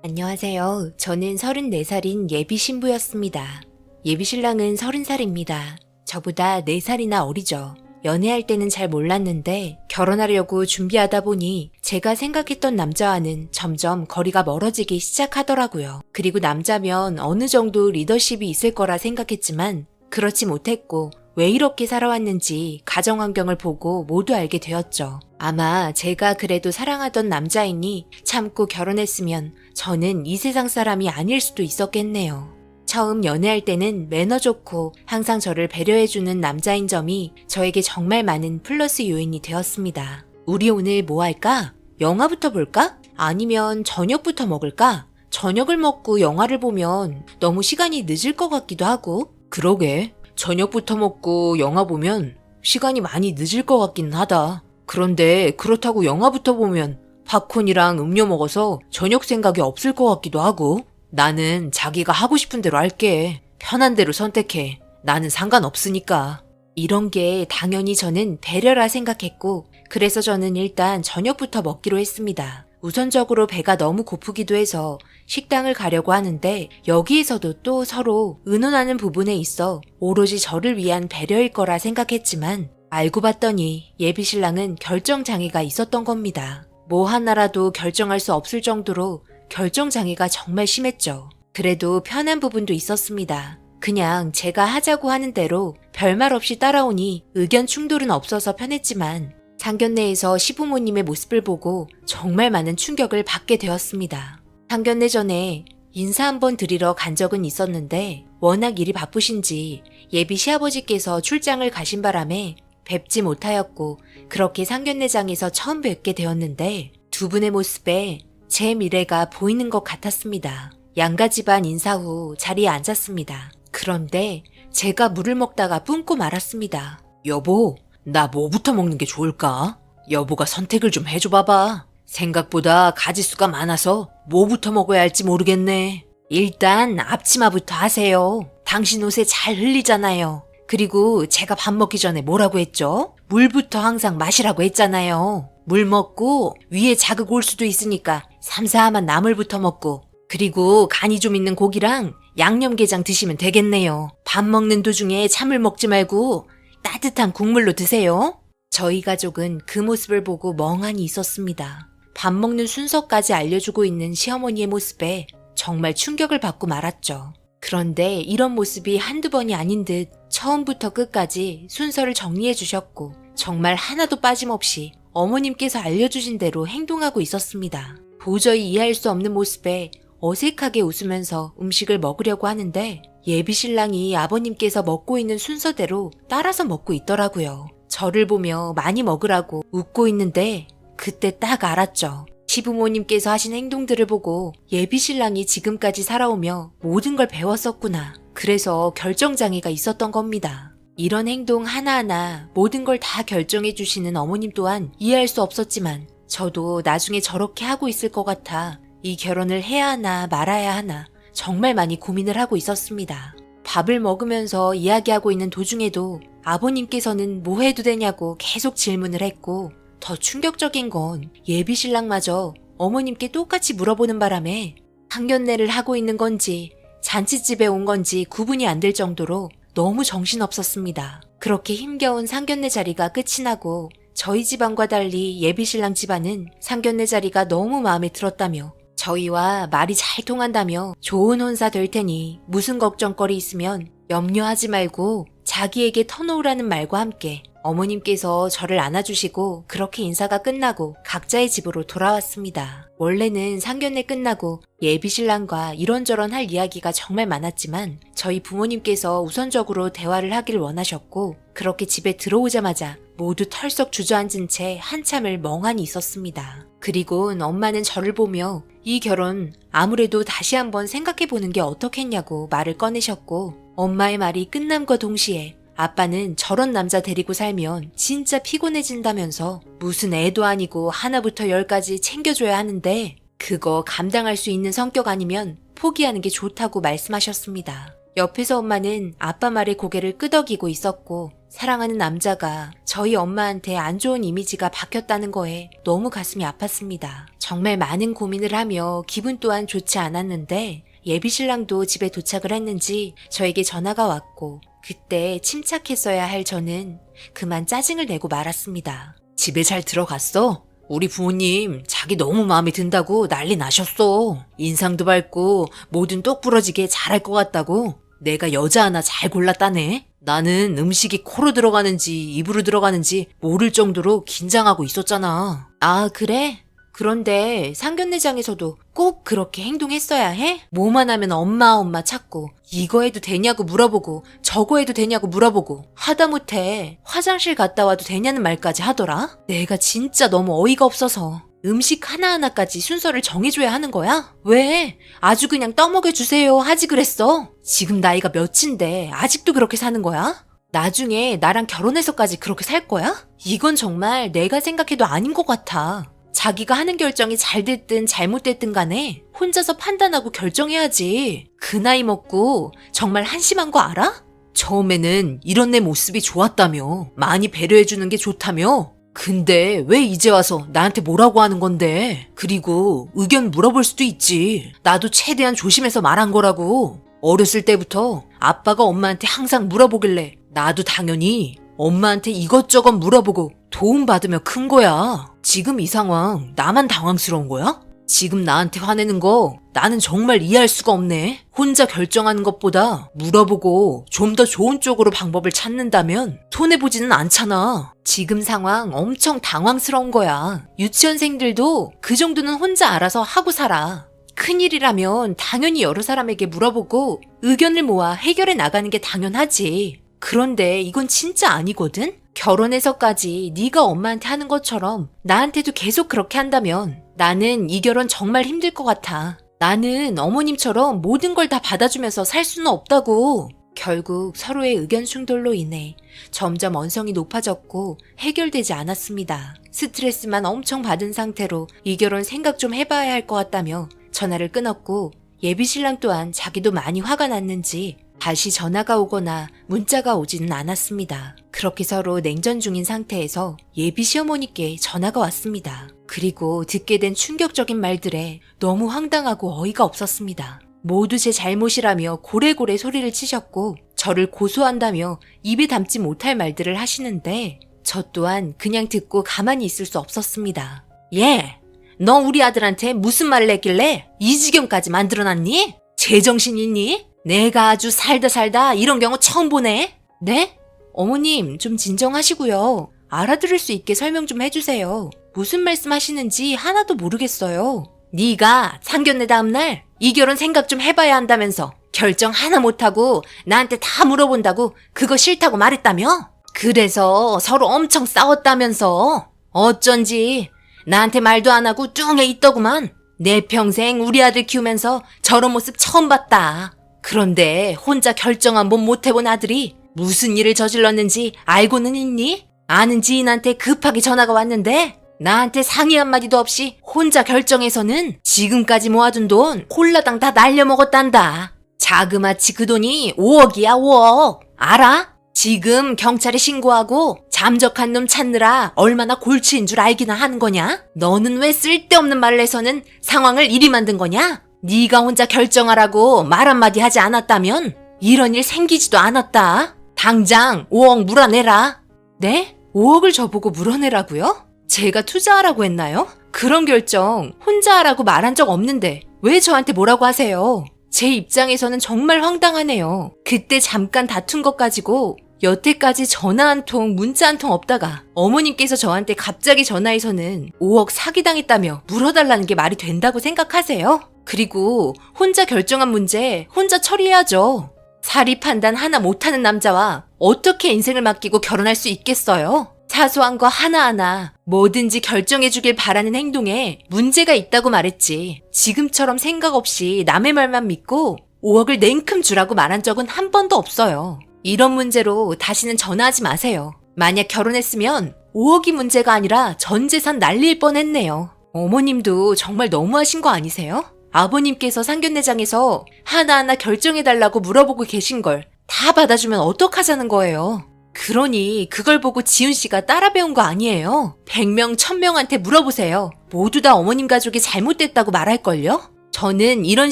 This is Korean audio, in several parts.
안녕하세요. 저는 34살인 예비 신부였습니다. 예비 신랑은 30살입니다. 저보다 4살이나 어리죠. 연애할 때는 잘 몰랐는데 결혼하려고 준비하다 보니 제가 생각했던 남자와는 점점 거리가 멀어지기 시작하더라고요. 그리고 남자면 어느 정도 리더십이 있을 거라 생각했지만 그렇지 못했고 왜 이렇게 살아왔는지 가정 환경을 보고 모두 알게 되었죠. 아마 제가 그래도 사랑하던 남자이니 참고 결혼했으면 저는 이 세상 사람이 아닐 수도 있었겠네요. 처음 연애할 때는 매너 좋고 항상 저를 배려해주는 남자인 점이 저에게 정말 많은 플러스 요인이 되었습니다. 우리 오늘 뭐 할까? 영화부터 볼까? 아니면 저녁부터 먹을까? 저녁을 먹고 영화를 보면 너무 시간이 늦을 것 같기도 하고. 그러게. 저녁부터 먹고 영화 보면 시간이 많이 늦을 것 같긴 하다. 그런데 그렇다고 영화부터 보면 팝콘이랑 음료 먹어서 저녁 생각이 없을 것 같기도 하고. 나는 자기가 하고 싶은 대로 할게. 편한 대로 선택해. 나는 상관없으니까. 이런 게 당연히 저는 배려라 생각했고 그래서 저는 일단 저녁부터 먹기로 했습니다. 우선적으로 배가 너무 고프기도 해서 식당을 가려고 하는데 여기에서도 또 서로 의논하는 부분에 있어 오로지 저를 위한 배려일 거라 생각했지만 알고 봤더니 예비 신랑은 결정장애가 있었던 겁니다. 뭐 하나라도 결정할 수 없을 정도로 결정장애가 정말 심했죠. 그래도 편한 부분도 있었습니다. 그냥 제가 하자고 하는 대로 별말 없이 따라오니 의견 충돌은 없어서 편했지만 상견례에서 시부모님의 모습을 보고 정말 많은 충격을 받게 되었습니다. 상견례 전에 인사 한번 드리러 간 적은 있었는데 워낙 일이 바쁘신지 예비 시아버지께서 출장을 가신 바람에 뵙지 못하였고 그렇게 상견례장에서 처음 뵙게 되었는데 두 분의 모습에 제 미래가 보이는 것 같았습니다. 양가 집안 인사 후 자리에 앉았습니다. 그런데 제가 물을 먹다가 뿜고 말았습니다. 여보, 나 뭐부터 먹는 게 좋을까? 여보가 선택을 좀 해줘봐봐. 생각보다 가지수가 많아서 뭐부터 먹어야 할지 모르겠네. 일단 앞치마부터 하세요. 당신 옷에 잘 흘리잖아요. 그리고 제가 밥 먹기 전에 뭐라고 했죠? 물부터 항상 마시라고 했잖아요. 물 먹고 위에 자극 올 수도 있으니까 삼삼한 나물부터 먹고 그리고 간이 좀 있는 고기랑 양념게장 드시면 되겠네요. 밥 먹는 도중에 찬물 먹지 말고 따뜻한 국물로 드세요. 저희 가족은 그 모습을 보고 멍하니 있었습니다. 밥 먹는 순서까지 알려주고 있는 시어머니의 모습에 정말 충격을 받고 말았죠. 그런데 이런 모습이 한두 번이 아닌 듯 처음부터 끝까지 순서를 정리해 주셨고 정말 하나도 빠짐없이 어머님께서 알려주신 대로 행동하고 있었습니다. 도저히 이해할 수 없는 모습에 어색하게 웃으면서 음식을 먹으려고 하는데 예비 신랑이 아버님께서 먹고 있는 순서대로 따라서 먹고 있더라고요. 저를 보며 많이 먹으라고 웃고 있는데 그때 딱 알았죠. 시부모님께서 하신 행동들을 보고 예비 신랑이 지금까지 살아오며 모든 걸 배웠었구나. 그래서 결정장애가 있었던 겁니다. 이런 행동 하나하나 모든 걸 다 결정해 주시는 어머님 또한 이해할 수 없었지만 저도 나중에 저렇게 하고 있을 것 같아 이 결혼을 해야 하나 말아야 하나 정말 많이 고민을 하고 있었습니다. 밥을 먹으면서 이야기하고 있는 도중에도 아버님께서는 뭐 해도 되냐고 계속 질문을 했고 더 충격적인 건 예비 신랑마저 어머님께 똑같이 물어보는 바람에 상견례를 하고 있는 건지 잔치집에 온 건지 구분이 안 될 정도로 너무 정신없었습니다. 그렇게 힘겨운 상견례 자리가 끝이 나고 저희 집안과 달리 예비 신랑 집안은 상견례 자리가 너무 마음에 들었다며 저희와 말이 잘 통한다며 좋은 혼사 될 테니 무슨 걱정거리 있으면 염려하지 말고 자기에게 터놓으라는 말과 함께 어머님께서 저를 안아주시고 그렇게 인사가 끝나고 각자의 집으로 돌아왔습니다. 원래는 상견례 끝나고 예비 신랑과 이런저런 할 이야기가 정말 많았지만 저희 부모님께서 우선적으로 대화를 하길 원하셨고 그렇게 집에 들어오자마자 모두 털썩 주저앉은 채 한참을 멍하니 있었습니다. 그리고 엄마는 저를 보며 이 결혼 아무래도 다시 한번 생각해보는 게 어떻겠냐고 말을 꺼내셨고 엄마의 말이 끝남과 동시에 아빠는 저런 남자 데리고 살면 진짜 피곤해진다면서 무슨 애도 아니고 하나부터 열까지 챙겨줘야 하는데 그거 감당할 수 있는 성격 아니면 포기하는 게 좋다고 말씀하셨습니다. 옆에서 엄마는 아빠 말에 고개를 끄덕이고 있었고 사랑하는 남자가 저희 엄마한테 안 좋은 이미지가 박혔다는 거에 너무 가슴이 아팠습니다. 정말 많은 고민을 하며 기분 또한 좋지 않았는데 예비신랑도 집에 도착을 했는지 저에게 전화가 왔고 그때 침착했어야 할 저는 그만 짜증을 내고 말았습니다. 집에 잘 들어갔어? 우리 부모님 자기 너무 마음에 든다고 난리 나셨어. 인상도 밝고 뭐든 똑부러지게 잘할 것 같다고. 내가 여자 하나 잘 골랐다네. 나는 음식이 코로 들어가는지 입으로 들어가는지 모를 정도로 긴장하고 있었잖아. 아, 그래? 그런데 상견례장에서도 꼭 그렇게 행동했어야 해? 뭐만 하면 엄마 찾고 이거 해도 되냐고 물어보고 저거 해도 되냐고 물어보고 하다못해 화장실 갔다 와도 되냐는 말까지 하더라? 내가 진짜 너무 어이가 없어서 음식 하나하나까지 순서를 정해줘야 하는 거야? 왜? 아주 그냥 떠먹여주세요 하지 그랬어. 지금 나이가 몇인데 아직도 그렇게 사는 거야? 나중에 나랑 결혼해서까지 그렇게 살 거야? 이건 정말 내가 생각해도 아닌 것 같아. 자기가 하는 결정이 잘 됐든 잘못됐든 간에 혼자서 판단하고 결정해야지. 그 나이 먹고 정말 한심한 거 알아? 처음에는 이런 내 모습이 좋았다며. 많이 배려해주는 게 좋다며. 근데 왜 이제 와서 나한테 뭐라고 하는 건데? 그리고 의견 물어볼 수도 있지. 나도 최대한 조심해서 말한 거라고. 어렸을 때부터 아빠가 엄마한테 항상 물어보길래 나도 당연히 엄마한테 이것저것 물어보고 도움받으며 큰 거야. 지금 이 상황 나만 당황스러운 거야? 지금 나한테 화내는 거 나는 정말 이해할 수가 없네. 혼자 결정하는 것보다 물어보고 좀 더 좋은 쪽으로 방법을 찾는다면 손해보지는 않잖아. 지금 상황 엄청 당황스러운 거야. 유치원생들도 그 정도는 혼자 알아서 하고 살아. 큰일이라면 당연히 여러 사람에게 물어보고 의견을 모아 해결해 나가는 게 당연하지. 그런데 이건 진짜 아니거든? 결혼해서까지 네가 엄마한테 하는 것처럼 나한테도 계속 그렇게 한다면 나는 이 결혼 정말 힘들 것 같아. 나는 어머님처럼 모든 걸 다 받아주면서 살 수는 없다고. 결국 서로의 의견 충돌로 인해 점점 언성이 높아졌고 해결되지 않았습니다. 스트레스만 엄청 받은 상태로 이 결혼 생각 좀 해봐야 할 것 같다며 전화를 끊었고 예비신랑 또한 자기도 많이 화가 났는지 다시 전화가 오거나 문자가 오지는 않았습니다. 그렇게 서로 냉전 중인 상태에서 예비 시어머니께 전화가 왔습니다. 그리고 듣게 된 충격적인 말들에 너무 황당하고 어이가 없었습니다. 모두 제 잘못이라며 고래고래 소리를 치셨고 저를 고소한다며 입에 담지 못할 말들을 하시는데 저 또한 그냥 듣고 가만히 있을 수 없었습니다. 예, 너 우리 아들한테 무슨 말을 했길래 이 지경까지 만들어놨니? 제정신 있니? 내가 아주 살다 이런 경우 처음 보네. 네? 어머님 좀 진정하시고요. 알아들을 수 있게 설명 좀 해주세요. 무슨 말씀 하시는지 하나도 모르겠어요. 네가 상견례 다음날 이 결혼 생각 좀 해봐야 한다면서 결정 하나 못하고 나한테 다 물어본다고 그거 싫다고 말했다며? 그래서 서로 엄청 싸웠다면서. 어쩐지 나한테 말도 안 하고 뚱해 있더구만. 내 평생 우리 아들 키우면서 저런 모습 처음 봤다. 그런데 혼자 결정 한 번 못 해본 아들이 무슨 일을 저질렀는지 알고는 있니? 아는 지인한테 급하게 전화가 왔는데 나한테 상의 한마디도 없이 혼자 결정해서는 지금까지 모아둔 돈 홀라당 다 날려먹었단다. 자그마치 그 돈이 5억이야 5억. 알아? 지금 경찰에 신고하고 잠적한 놈 찾느라 얼마나 골치인 줄 알기나 하는 거냐? 너는 왜 쓸데없는 말을 해서는 상황을 이리 만든 거냐? 네가 혼자 결정하라고 말 한마디 하지 않았다면 이런 일 생기지도 않았다. 당장 5억 물어내라. 네? 5억을 저보고 물어내라고요? 제가 투자하라고 했나요? 그런 결정 혼자 하라고 말한 적 없는데 왜 저한테 뭐라고 하세요? 제 입장에서는 정말 황당하네요. 그때 잠깐 다툰 것 가지고 여태까지 전화 한 통, 문자 한 통 없다가 어머님께서 저한테 갑자기 전화해서는 5억 사기당했다며 물어달라는 게 말이 된다고 생각하세요? 그리고 혼자 결정한 문제 혼자 처리해야죠. 사리 판단 하나 못하는 남자와 어떻게 인생을 맡기고 결혼할 수 있겠어요? 사소한 거 하나하나 뭐든지 결정해주길 바라는 행동에 문제가 있다고 말했지. 지금처럼 생각 없이 남의 말만 믿고 5억을 냉큼 주라고 말한 적은 한 번도 없어요. 이런 문제로 다시는 전화하지 마세요. 만약 결혼했으면 5억이 문제가 아니라 전 재산 날릴 뻔했네요. 어머님도 정말 너무하신 거 아니세요? 아버님께서 상견례장에서 하나하나 결정해달라고 물어보고 계신 걸 다 받아주면 어떡하자는 거예요? 그러니 그걸 보고 지훈 씨가 따라 배운 거 아니에요? 100명, 1000명한테 물어보세요. 모두 다 어머님 가족이 잘못됐다고 말할걸요? 저는 이런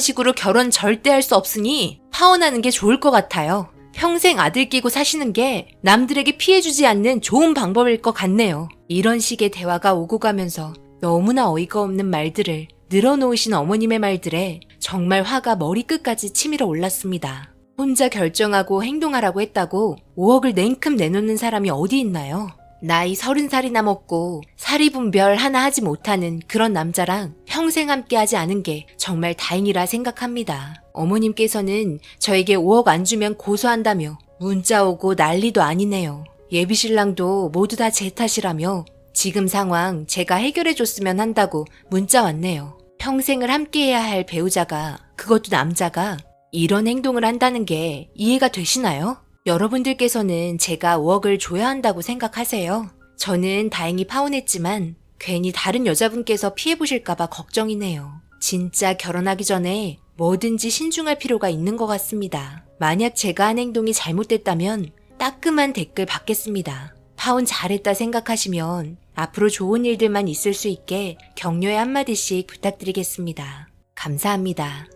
식으로 결혼 절대 할 수 없으니 파혼하는 게 좋을 것 같아요. 평생 아들 끼고 사시는 게 남들에게 피해주지 않는 좋은 방법일 것 같네요. 이런 식의 대화가 오고 가면서 너무나 어이가 없는 말들을 늘어놓으신 어머님의 말들에 정말 화가 머리끝까지 치밀어 올랐습니다. 혼자 결정하고 행동하라고 했다고 5억을 냉큼 내놓는 사람이 어디 있나요? 나이 30살이나 먹고 사리분별 하나 하지 못하는 그런 남자랑 평생 함께하지 않은 게 정말 다행이라 생각합니다. 어머님께서는 저에게 5억 안 주면 고소한다며 문자 오고 난리도 아니네요. 예비신랑도 모두 다 제 탓이라며 지금 상황 제가 해결해줬으면 한다고 문자 왔네요. 평생을 함께해야 할 배우자가, 그것도 남자가 이런 행동을 한다는 게 이해가 되시나요? 여러분들께서는 제가 5억을 줘야 한다고 생각하세요? 저는 다행히 파혼했지만 괜히 다른 여자분께서 피해보실까봐 걱정이네요. 진짜 결혼하기 전에 뭐든지 신중할 필요가 있는 것 같습니다. 만약 제가 한 행동이 잘못됐다면 따끔한 댓글 받겠습니다. 파혼 잘했다 생각하시면 앞으로 좋은 일들만 있을 수 있게 격려의 한마디씩 부탁드리겠습니다. 감사합니다.